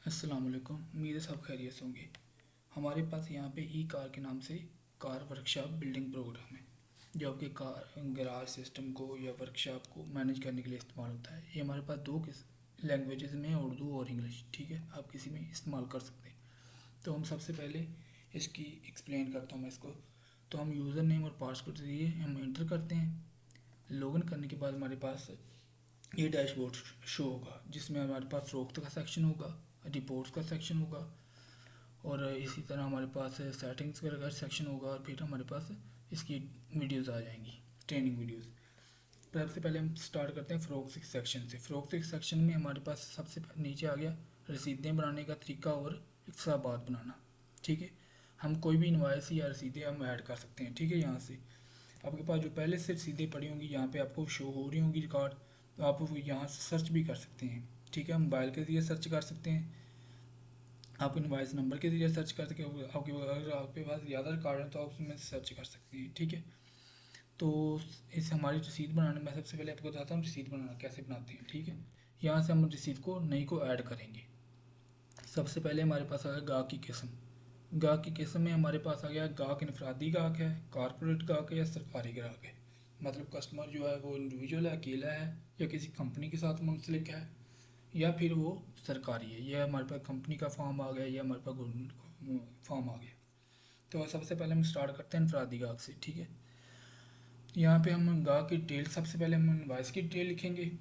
अस्सलाम वालेकुम। उम्मीद है सब खैरियत से होंगे। हमारे पास यहाँ पे ई कार के नाम से कार वर्कशॉप बिल्डिंग प्रोग्राम है, जो आपके कार गैराज सिस्टम को या वर्कशॉप को मैनेज करने के लिए इस्तेमाल होता है। ये हमारे पास दो लैंग्वेजेस में है, उर्दू और इंग्लिश। ठीक है, आप किसी में इस्तेमाल कर सकते हैं। तो हम सबसे पहले इसकी एक्सप्लेन करता हूँ मैं इसको। तो हम यूज़र नेम और पासवर्ड दिए हम इंटर करते हैं। लॉगिन करने के बाद हमारे पास ये डैशबोर्ड शो होगा, जिसमें हमारे पास फ़रोख्त का सेक्शन होगा, रिपोर्ट्स का सेक्शन होगा, और इसी तरह हमारे पास सेटिंग्स का सेक्शन होगा, और फिर हमारे पास इसकी वीडियोस आ जाएंगी, ट्रेनिंग वीडियोस। सबसे पहले हम स्टार्ट करते हैं फ़रोख्त सेक्शन से। फ़रोख्त सेक्शन में हमारे पास सबसे नीचे आ गया रसीदें बनाने का तरीका और हिसाबात बनाना। ठीक है, हम कोई भी इनवाइस या रसीदें हम ऐड कर सकते हैं। ठीक है, यहाँ से आपके पास जो पहले से रसीदें पड़ी होंगी यहाँ पे आपको शो हो रही होंगी रिकॉर्ड, तो आप यहाँ से सर्च भी कर सकते हैं। ठीक है, मोबाइल के ज़रिए सर्च कर सकते हैं, आप इनवाइस नंबर के ज़रिए सर्च कर सकते हैं। आपके अगर आपके पास ज़्यादा रिकॉर्ड है तो आप उसमें सर्च कर सकते हैं। ठीक है, तो इस हमारी रसीद बनाने में सबसे पहले आपको बताता हूँ रसीद बनाना कैसे बनाते हैं। ठीक है, यहाँ से हम रसीद को नई को ऐड करेंगे। सबसे पहले हमारे पास आ गया गाहक की किस्म। गाहक की किस्म में हमारे पास आ गया गाहक इनफरादी गाहक है, कारपोरेट गाहक है या सरकारी ग्राहक है। मतलब कस्टमर जो है वो इंडिविजुअल है, अकेला है, या किसी कंपनी के साथ मुंसलिक है, या फिर वो सरकारी है। यह हमारे पास कंपनी का फॉर्म आ गया या हमारे पास गवर्नमेंट का फॉर्म आ गया। तो सबसे पहले हम स्टार्ट करते हैं इनफरादी गाहक से। ठीक है, यहाँ पे हम गाहक की डिटेल, सबसे पहले हम इनवाइस की डिटेल लिखेंगे,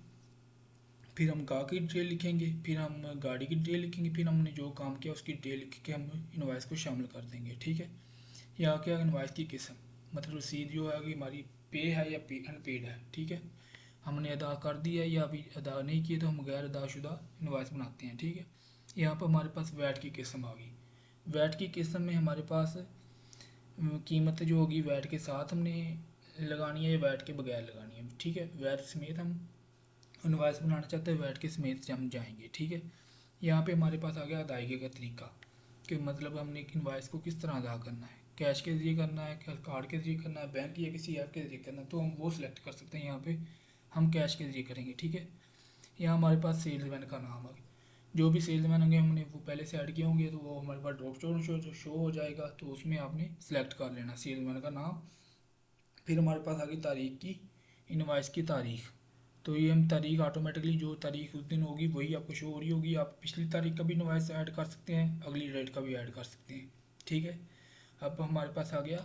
फिर हम गाहक की डिटेल लिखेंगे, फिर हम गाड़ी की डिटेल लिखेंगे, फिर हमने जो काम किया उसकी डिटेल लिख के हम इनवाइस को शामिल कर देंगे। ठीक है, यहाँ क्या इनवाइस की किस्म, मतलब रसीद जो है कि हमारी पे है या पे अनपेड है। ठीक है, हमने अदा कर दिया है या अभी अदा नहीं किए तो हम गैर अदाशुदा इनवाइस बनाते हैं। ठीक है, यहाँ पर हमारे पास वैट की किस्म आ गई। वैट की किस्म में हमारे पास कीमत जो होगी वैट के साथ हमने लगानी है या वैट के बगैर लगानी है। ठीक है, वैट समेत हम इनवाइस बनाना चाहते हैं, वैट के समेत हम जाएंगे। ठीक है, यहाँ पे हमारे पास आ गया अदायगी का तरीका, कि मतलब हमने एक इनवाइस को किस तरह अदा करना है, कैश के ज़रिए करना है, कार्ड के ज़रिए करना है, बैंक या किसी ऐप के ज़रिए करना है, तो हम वो सिलेक्ट कर सकते हैं। यहाँ पे हम कैश के ज़रिए करेंगे। ठीक है, यहाँ हमारे पास सेल्समैन का नाम आ गया। जो भी सेल्समैन होंगे हमने वो पहले से ऐड किए होंगे, तो वो हमारे पास ड्रॉप डाउन शो हो जाएगा, तो उसमें आपने सेलेक्ट कर लेना सेल्समैन का नाम। फिर हमारे पास आ गई तारीख की, इनवाइस की तारीख। तो ये हम तारीख ऑटोमेटिकली जो तारीख उस दिन होगी वही आपको शो हो रही होगी। आप पिछली तारीख का भी इनवाइस ऐड कर सकते हैं, अगली डेट का भी ऐड कर सकते हैं। ठीक है, अब हमारे पास आ गया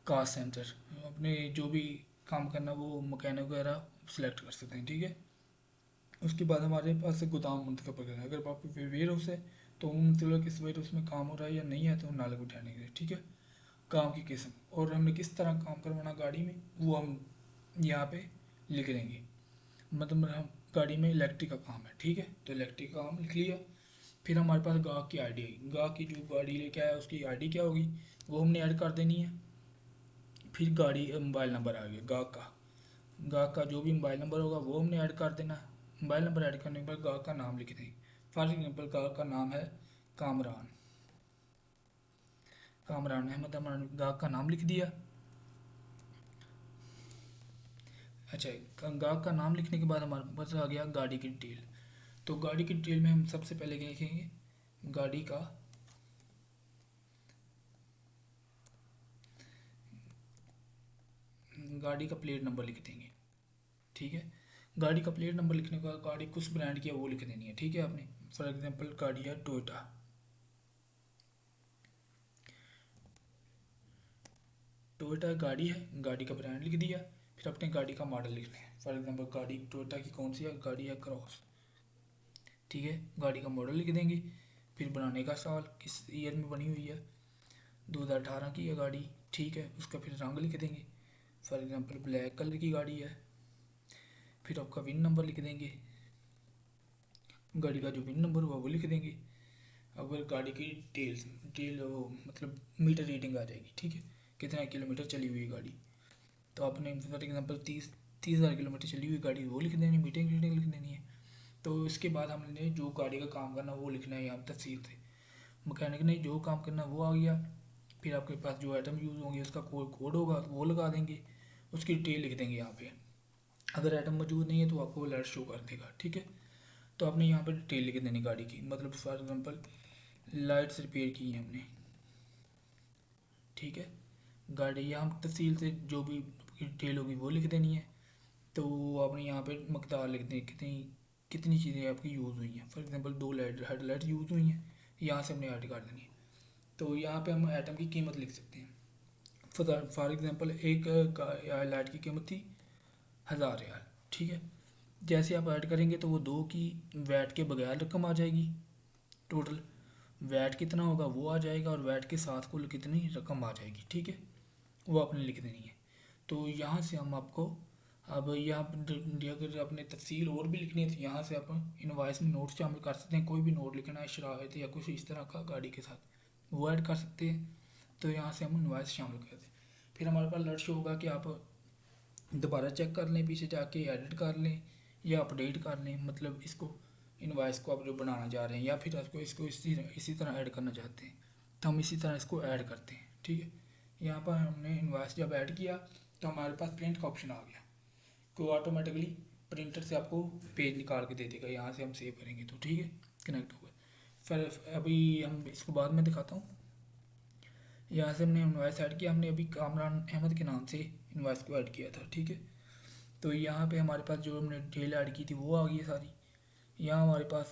कास्ट सेंटर, अपने जो भी काम करना वो मकैनिक वगैरह सेलेक्ट कर सकते हैं। ठीक है, उसके बाद हमारे पास गोदाम मुंतखब करना है। अगर आपको वेयर हाउस है तो मतलब किस वेयर हाउस में काम हो रहा है या नहीं है तो नाले उठाने के लिए। ठीक है, काम की किस्म और हमने किस तरह काम करवाना गाड़ी में वो हम यहाँ पे लिख देंगे। मतलब हम गाड़ी में इलेक्ट्रिक का काम है। ठीक है, तो इलेक्ट्रिक का काम लिख लिया। फिर हमारे पास गाहक की आईडी आई, गाहक की जो गाड़ी लेके आया उसकी आईडी क्या होगी वो हमने ऐड कर देनी है। फिर गाड़ी मोबाइल नंबर आ गया गाहक का, गाहक का जो भी मोबाइल नंबर होगा वो हमने ऐड कर देना है। मोबाइल नंबर ऐड करने के बाद गाहक का नाम लिख देंगे। फॉर एग्जाम्पल गाहक का नाम है कामरान, कामरान अहमद, हमने गाहक का नाम लिख दिया। अच्छा, गाहक का नाम लिखने के बाद हमारे पास आ गया गाड़ी की डिटेल। तो गाड़ी की डिटेल में हम सबसे पहले क्या लिखेंगे, गाड़ी का गाड़ी का प्लेट नंबर लिख देंगे। ठीक है, गाड़ी का प्लेट नंबर लिखने के बाद गाड़ी किस ब्रांड की है वो लिख देनी है। ठीक है, आपने फॉर एग्जांपल गाड़ी है टोयोटा, टोयोटा गाड़ी है, गाड़ी का ब्रांड लिख दिया। फिर अपने गाड़ी का मॉडल लिखना है। फॉर एग्जांपल गाड़ी टोयोटा की कौन सी है, गाड़ी है क्रॉस। ठीक है, गाड़ी का मॉडल लिख देंगे। फिर बनाने का साल किस ईयर में बनी हुई है, 2018 की है गाड़ी। ठीक है, उसका फिर रंग लिख देंगे। फॉर एग्जांपल ब्लैक कलर की गाड़ी है। फिर आपका विन नंबर लिख देंगे, गाड़ी का जो विन नंबर हुआ वो लिख देंगे। अगर गाड़ी की डिटेल वो मतलब मीटर रीडिंग आ जाएगी। ठीक है, कितना किलोमीटर चली हुई है गाड़ी, तो आपने फॉर एग्जांपल 30,000 किलोमीटर चली हुई गाड़ी वो लिख देनी, मीटर रीडिंग लिख देनी है। तो इसके बाद हमने जो गाड़ी का काम करना वो लिखना है यहाँ तफसील से। मैकेनिक ने जो काम करना वो आ गया। फिर आपके पास जो आइटम यूज़ होंगे उसका कोड होगा वो लगा देंगे, उसकी डिटेल लिख देंगे यहाँ पे। अगर आइटम मौजूद नहीं है तो आपको वो अलर्ट शो कर देगा। ठीक है, तो आपने यहाँ पे डिटेल लिख देनी गाड़ी की, मतलब फॉर एग्जांपल लाइट्स रिपेयर की है हमने, ठीक है। गाड़ी यहाँ तफसील से जो भी डिटेल होगी वो लिख देनी है। तो आपने यहाँ पे मकदार लिख दें, कितनी कितनी चीज़ें आपकी यूज़ हुई हैं। For example 2 light headlight use हुई हैं, यहाँ से हमने ऐड कर देनी है। तो यहाँ पे हम आइटम की कीमत लिख सकते हैं। फॉर एग्जांपल एक लाइट की कीमत थी 1000 रियाल, ठीक है। जैसे आप ऐड करेंगे तो वो 2 की वैट के बगैर रकम आ जाएगी, टोटल वैट कितना होगा वो आ जाएगा, और वैट के साथ कुल कितनी रकम आ जाएगी, ठीक है, वो आपने लिख देनी है। तो यहाँ से हम आपको अब यहाँ अगर आपने तफसील और भी लिखनी है तो यहाँ से आप इनवॉइस में नोट शामिल कर सकते हैं। कोई भी नोट लिखना है शराहत या कुछ इस तरह का गाड़ी के साथ, वो ऐड कर सकते हैं। तो यहाँ से हम इनवॉइस शामिल कर दें। फिर हमारे पास अलर्ट शो होगा कि आप दोबारा चेक कर लें, पीछे जाके एडिट कर लें या अपडेट कर लें, मतलब इसको इनवॉइस को आप जो बनाना चाह रहे हैं, या फिर आपको इसको इसी तरह ऐड करना चाहते हैं तो हम इसी तरह इसको ऐड करते हैं, ठीक है। यहाँ पर हमने इनवॉइस जब ऐड किया तो हमारे पास प्रिंट का ऑप्शन आ गया, को ऑटोमेटिकली प्रिंटर से आपको पेज निकाल के दे देगा। यहाँ से हम सेव करेंगे तो ठीक है, कनेक्ट होगा। फिर अभी हम इसको बाद में दिखाता हूँ। यहाँ से हमने इनवॉइस ऐड किया, हमने अभी कामरान अहमद के नाम से इनवॉइस को ऐड किया था, ठीक है। तो यहाँ पे हमारे पास जो हमने डिटेल ऐड की थी वो आ गई है सारी। यहाँ हमारे पास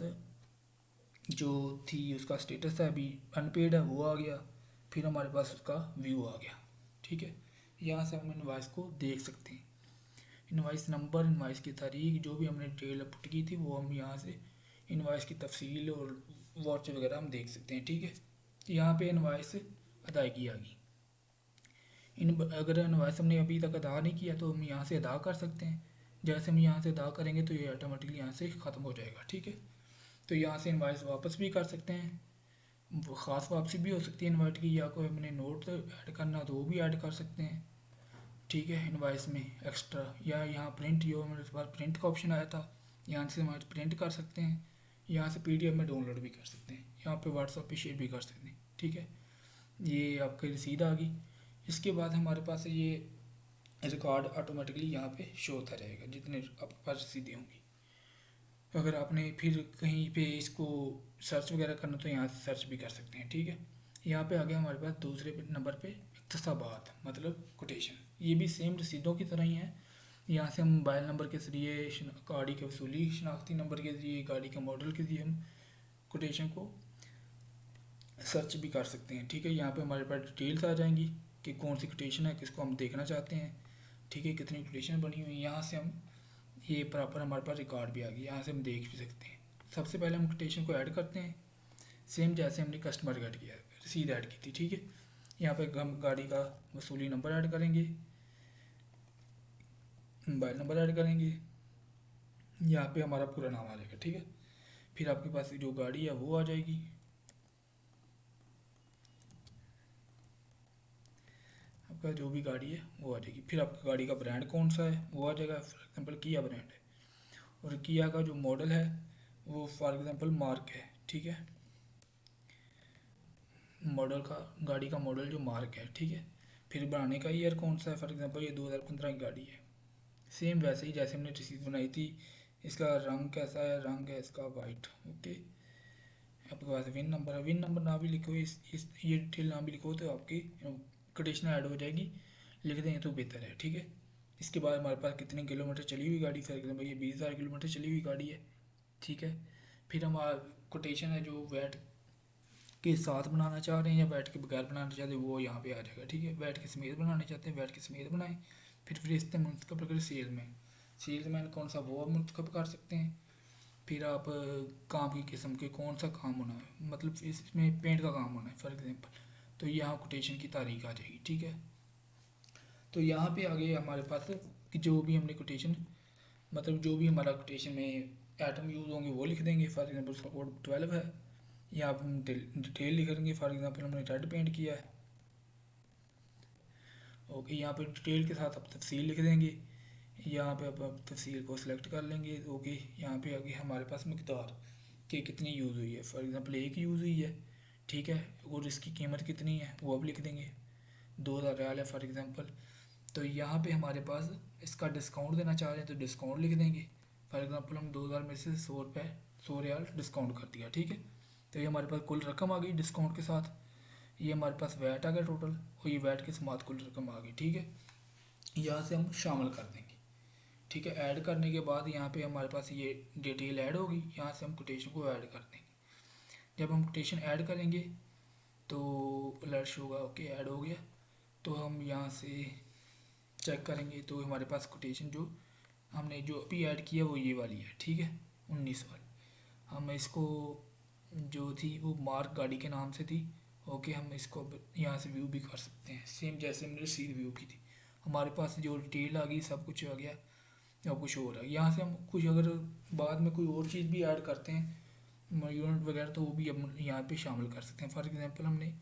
जो थी उसका स्टेटस था अभी अनपेड है वो आ गया। फिर हमारे पास उसका व्यू आ गया, ठीक है। यहाँ से हम इनवॉइस को देख सकते हैं, इनवॉइस नंबर, इनवॉइस की तारीख, जो भी हमने डिटेल पुट की थी वो हम यहाँ से इनवॉइस की तफसील और वॉच वगैरह हम देख सकते हैं, ठीक है। यहाँ पे इनवॉइस अदायगी आ गई। अगर इनवॉइस हमने अभी तक अदा नहीं किया तो हम यहाँ से अदा कर सकते हैं। जैसे हम यहाँ से अदा करेंगे तो ये ऑटोमेटिकली यहाँ से ख़त्म हो जाएगा, ठीक है। तो यहाँ से इनवॉइस वापस भी कर सकते हैं, वो ख़ास वापसी भी हो सकती है इनवाइट की, या कोई हमने नोट ऐड करना तो वो भी ऐड कर सकते हैं, ठीक है। इनवॉइस में एक्स्ट्रा या यहाँ प्रिंट, जो मेरे पास प्रिंट का ऑप्शन आया था यहाँ से हम प्रिंट कर सकते हैं। यहाँ से पीडीएफ में डाउनलोड भी कर सकते हैं, यहाँ पे व्हाट्सएप पे शेयर भी कर सकते हैं, ठीक है। ये आपकी रसीद आ गई। इसके बाद हमारे पास ये रिकॉर्ड ऑटोमेटिकली यहाँ पे शो होता रहेगा जितने आपके पास रसीदें होंगी। अगर आपने फिर कहीं पे इसको सर्च वगैरह करना तो यहाँ से सर्च भी कर सकते हैं, ठीक है। यहाँ पे आ गया हमारे पास दूसरे नंबर पे इख्तिसाबात, मतलब कोटेशन। ये भी सेम रसीदों की तरह ही है। यहाँ से हम मोबाइल नंबर के ज़रिए, गाड़ी के वसूली शनाख्ती नंबर के ज़रिए, गाड़ी के मॉडल के ज़रिए हम कोटेशन को सर्च भी कर सकते हैं, ठीक है। यहाँ पे हमारे पास डिटेल्स आ जाएंगी कि कौन सी कोटेशन है, किसको हम देखना चाहते हैं, ठीक है, कितनी कोटेशन बनी हुई है। यहाँ से हम ये प्रॉपर हमारे पास रिकॉर्ड भी आ गया, यहाँ से हम देख भी सकते हैं। सबसे पहले हम कोटेशन को ऐड करते हैं, सेम जैसे हमने कस्टमर ऐड किया, रसीद ऐड की थी, ठीक है। यहाँ पे हम गाड़ी का वसूली नंबर ऐड करेंगे, मोबाइल नंबर ऐड करेंगे, यहाँ पे हमारा पूरा नाम आ जाएगा, ठीक है। फिर आपके पास जो गाड़ी है वो आ जाएगी, आपका जो भी गाड़ी है वो आ जाएगी। फिर आपकी गाड़ी का ब्रांड कौन सा है वो आ जाएगा, फॉर एग्जांपल किया ब्रांड है, और किया का जो मॉडल है वो फॉर एग्जांपल मार्क है, ठीक है। मॉडल का, गाड़ी का मॉडल जो मार्क है, ठीक है। फिर बनाने का ईयर कौन सा है, फॉर एग्जांपल ये 2015 की गाड़ी है। सेम वैसे ही जैसे हमने रसीद बनाई थी। इसका रंग कैसा है, रंग है इसका वाइट, ओके। आपके पास विन नंबर है, विन नंबर ना भी लिखो, इस ये डिटेल ना भी लिखो तो आपकी कंडीशन ऐड हो जाएगी, लिख दें तो बेहतर है, ठीक है। इसके बाद हमारे पास कितने किलोमीटर चली हुई गाड़ी, फॉर एग्जाम्पल ये 20,000 किलोमीटर चली हुई गाड़ी है, ठीक है। फिर हमारा कोटेशन है जो वैट के साथ बनाना चाह रहे हैं या वैट के बगैर बनाना चाहते हैं वो यहाँ पे आ जाएगा, ठीक है। वैट के समेत बनाने चाहते हैं वैट के समेत बनाएं। फिर फरिश्ते मुंतखब करें सेलमैन, सेल्समैन कौन सा वो आप मुंतखब कर सकते हैं। फिर आप काम की किस्म के कौन सा काम होना है, मतलब इसमें पेंट का काम होना है फॉर एग्जांपल, तो यहाँ कोटेशन की तारीख आ जाएगी, ठीक है। तो यहाँ पे आ गए हमारे पास कि जो भी हमने कोटेशन, मतलब जो भी हमारा कोटेशन में आइटम यूज़ होंगे वो लिख देंगे। फॉर एग्जांपल उसका कोड 12 है, यहाँ पर हम डिटेल लिख देंगे। फॉर एग्जांपल हमने रेड पेंट किया है, ओके। यहाँ पर डिटेल के साथ आप तफसील लिख देंगे, यहाँ पे आप तफसील को सिलेक्ट कर लेंगे, ओके। यहाँ पे आगे हमारे पास मकदार कि कितनी यूज़ हुई है, फॉर एग्जांपल एक यूज़ हुई है, ठीक है, और इसकी कीमत कितनी है वो अब लिख देंगे, 2,000 रियाल है फॉर एग्जांपल। तो यहाँ पे हमारे पास इसका डिस्काउंट देना चाह रहे हैं तो डिस्काउंट लिख देंगे। फॉर एग्जांपल हम 2,000 में से 100 रुपये 100 रियाल डिस्काउंट कर दिया, ठीक है। तो ये हमारे पास कुल रकम आ गई डिस्काउंट के साथ। ये हमारे पास वैट आ गया टोटल, और ये वैट के साथ कुल रकम आ गई, ठीक है। यहाँ से हम शामिल कर देंगे, ठीक है। ऐड करने के बाद यहाँ पे हमारे पास ये डिटेल ऐड होगी, यहाँ से हम कोटेशन को ऐड कर देंगे। जब हम कोटेशन ऐड करेंगे तो अलर्ट होगा, ओके ऐड हो गया। तो हम यहाँ से चेक करेंगे तो हमारे पास कोटेशन जो हमने जो अभी ऐड किया वो ये वाली है, ठीक है, 19 वाली। हम इसको जो थी वो मार्क गाड़ी के नाम से थी, ओके। हम इसको यहाँ से व्यू भी कर सकते हैं, सेम जैसे हमने रसीद व्यू की थी। हमारे पास जो डिटेल आ गई, सब कुछ आ गया, अब कुछ और है। यहाँ से हम कुछ अगर बाद में कोई और चीज़ भी ऐड करते हैं यूनिट वगैरह, तो वो भी हम यहाँ पे शामिल कर सकते हैं। फॉर एग्जांपल हमने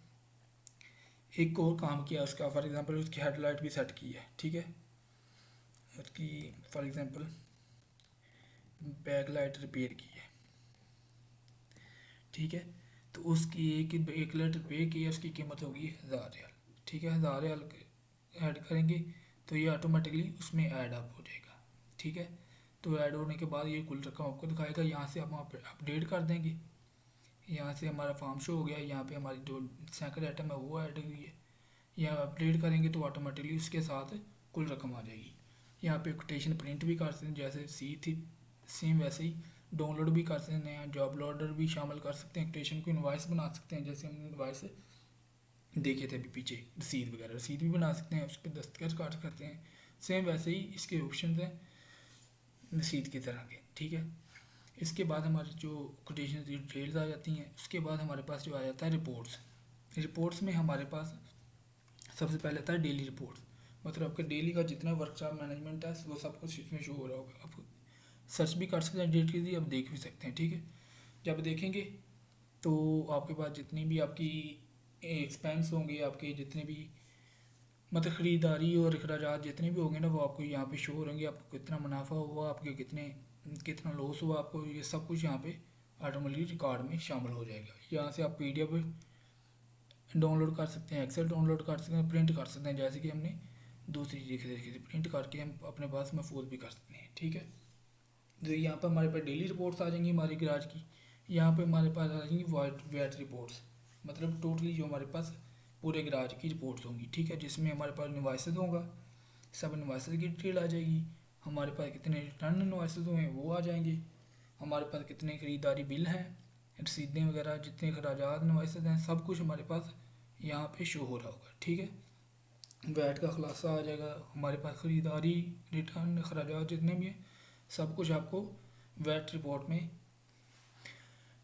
एक और काम किया उसका, फॉर एग्जांपल उसकी हेडलाइट भी सेट की है, ठीक है। उसकी for example back light repair की है, ठीक है। तो उसकी एक लाइट रिपेयर की है, उसकी कीमत होगी 1000 रियाल, ठीक है। 1000 रियाल ऐड करेंगे तो ये ऑटोमेटिकली उसमें ऐड अप हो जाएगा, ठीक है। तो ऐड होने के बाद ये कुल रकम आपको दिखाएगा। यहाँ से हम अपडेट कर देंगे, यहाँ से हमारा फॉर्म शो हो गया। यहाँ पे हमारी जो सेकंड आइटम है वो ऐड हुई है। यहाँ अपडेट करेंगे तो ऑटोमेटिकली उसके साथ कुल रकम आ जाएगी। यहाँ पे कोटेशन प्रिंट भी कर सकते हैं, जैसे सी थी सेम वैसे ही डाउनलोड भी कर सकते हैं, जॉब लोडर भी शामिल कर सकते हैं, कोटेशन को इनवाइस बना सकते हैं, जैसे हम इनवाइस देखे थे अभी पीछे, रसीद वगैरह रसीद भी बना सकते हैं, उस पर दस्तखत काट करते हैं। सेम वैसे ही इसके ऑप्शन हैं रसीद की तरह के, ठीक है। इसके बाद हमारी जो कोटेशन डिटेल्स आ जाती हैं, उसके बाद हमारे पास जो आ जाता है रिपोर्ट्स। रिपोर्ट्स में हमारे पास सबसे पहले आता है डेली रिपोर्ट्स, मतलब आपका डेली का जितना वर्कशॉप मैनेजमेंट है वो सब कुछ इसमें शो हो रहा होगा। आप सर्च भी कर सकते हैं डेट की, आप देख भी सकते हैं, ठीक है। जब देखेंगे तो आपके पास जितनी भी आपकी एक्सपेंस होंगे, आपके जितने भी मतलब ख़रीदारी और अखराजात जितने भी होंगे ना, वो आपको यहाँ पे शो हो रहेंगे। आपको कितना मुनाफा हुआ, आपके कितना लॉस हुआ, आपको ये सब कुछ यहाँ पे ऑटोमेटिकली रिकॉर्ड में शामिल हो जाएगा। यहाँ से आप PDF डाउनलोड कर सकते हैं, एक्सेल डाउनलोड कर सकते हैं, प्रिंट कर सकते हैं, जैसे कि हमने दूसरी तरीके से प्रिंट करके हम अपने पास महफूज भी कर सकते हैं, ठीक है। तो यहाँ पर हमारे पास डेली रिपोर्ट्स आ जाएंगी हमारी गराज की। यहाँ पे हमारे पास आ जाएंगी वैट रिपोर्ट्स, मतलब टोटली जो हमारे पास पूरे गराज की रिपोर्ट्स होंगी, ठीक है। जिसमें हमारे पास इनवॉइसेस होगा, सब इनवॉइसेस की डिटेल आ जाएगी। हमारे पास कितने रिटर्न इनवॉइसेस हुए हैं वो आ जाएंगे। हमारे पास कितने खरीदारी बिल हैं, रसीदें वगैरह, जितने खराजात इनवॉइसेस हैं, सब कुछ हमारे पास यहाँ पे शो हो रहा होगा, ठीक है। वैट का खुलासा आ जाएगा, हमारे पास खरीदारी, रिटर्न, खराजात जितने भी हैं, सब कुछ आपको वैट रिपोर्ट में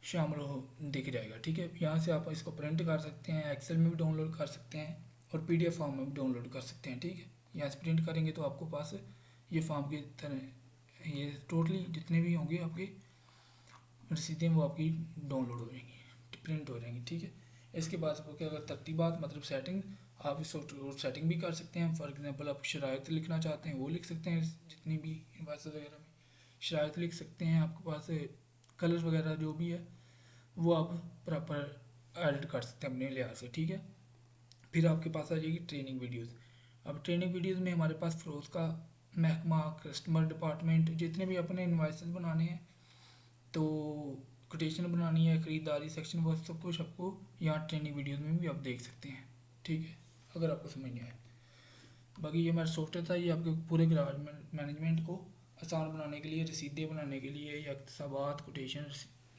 शामिल हो दिख जाएगा, ठीक है। यहाँ से आप इसको प्रिंट कर सकते हैं, एक्सेल में भी डाउनलोड कर सकते हैं और PDF फॉर्म में भी डाउनलोड कर सकते हैं, ठीक है। यहाँ से प्रिंट करेंगे तो आपको पास ये फॉर्म की तरह ये टोटली जितने भी होंगे आपके रसीदें वो आपकी डाउनलोड हो जाएंगी, प्रिंट हो जाएंगी, ठीक है। इसके बाद आपको क्या, अगर तरतीबात मतलब सेटिंग, आप इस सेटिंग भी कर सकते हैं। फॉर एग्जांपल आप शराइत लिखना चाहते हैं वो लिख सकते हैं, जितनी भी इनवॉइस वगैरह में शराइत लिख सकते हैं। आपके पास कलर वगैरह जो भी है वो आप प्रॉपर एडिट कर सकते हैं अपने लिहाज से, ठीक है। फिर आपके पास आ जाएगी ट्रेनिंग वीडियोस। अब ट्रेनिंग वीडियोस में हमारे पास फ़रोज़ का महकमा, कस्टमर डिपार्टमेंट, जितने भी अपने इन्वाइसेस बनाने हैं, तो कोटेशन बनानी है, ख़रीदारी सेक्शन, वो सब कुछ आपको यहाँ ट्रेनिंग वीडियोस में भी आप देख सकते हैं, ठीक है, अगर आपको समझ नहीं आए। बाकी ये हमारा सॉफ्टवेयर था, ये आपके पूरे गराज मैनेजमेंट को आसान बनाने के लिए, रसीदें बनाने के लिए, या हिसाबात, कोटेशन,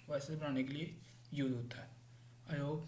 वैसे बनाने के लिए यूज़ होता है। I hope